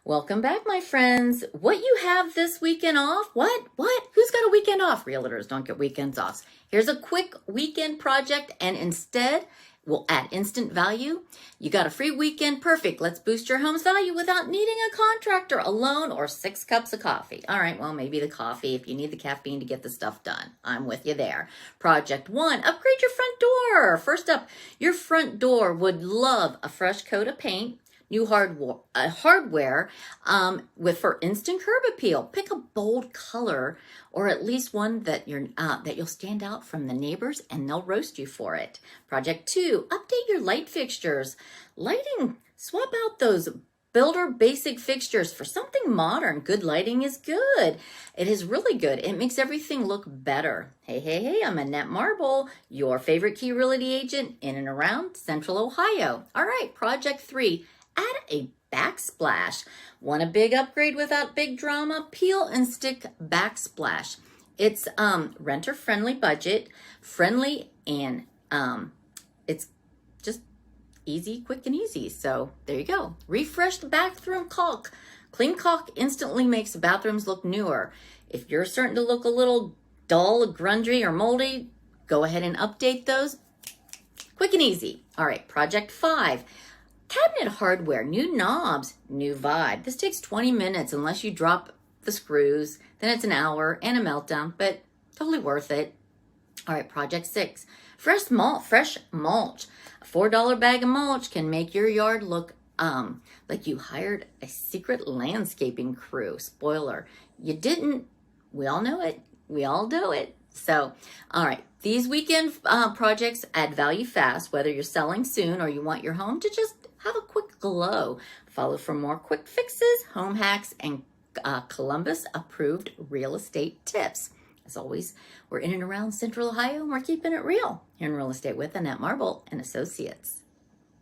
Welcome back, my friends. What you have this weekend off? What? Who's got a weekend off? Realtors don't get weekends off. Here's a quick weekend project, and instead, we'll add instant value. You got a free weekend. Perfect. Let's boost your home's value without needing a contractor, a loan, or 6 cups of coffee. All right, well, maybe the coffee if you need the caffeine to get the stuff done. I'm with you there. Project 1, upgrade your front door. First up, your front door would love a fresh coat of paint. New hardware for instant curb appeal. Pick a bold color, or at least one that you'll stand out from the neighbors, and they'll roast you for it. Project 2, update your light fixtures. Lighting, swap out those builder basic fixtures for something modern. Good lighting is good. It is really good. It makes everything look better. Hey, I'm Annette Marble, your favorite Key Realty agent in and around Central Ohio. All right, Project 3. Add a backsplash. Want a big upgrade without big drama? Peel and stick backsplash. It's renter friendly, budget friendly, and it's just easy, quick and easy. So there you go. Refresh the bathroom caulk. Clean caulk instantly makes the bathrooms look newer. If you're starting to look a little dull, grungy, or moldy, go ahead and update those. Quick and easy. All right, Project 5. Cabinet hardware, new knobs, new vibe. This takes 20 minutes unless you drop the screws. Then it's an hour and a meltdown, but totally worth it. All right, Project 6. Fresh mulch. A $4 bag of mulch can make your yard look like you hired a secret landscaping crew. Spoiler, you didn't. We all know it. We all do it. So, all right, these weekend projects add value fast, whether you're selling soon or you want your home to just have a quick glow. Follow for more quick fixes, home hacks, and Columbus approved real estate tips. As always, we're in and around Central Ohio, and we're keeping it real here in real estate with Annette Marble and Associates.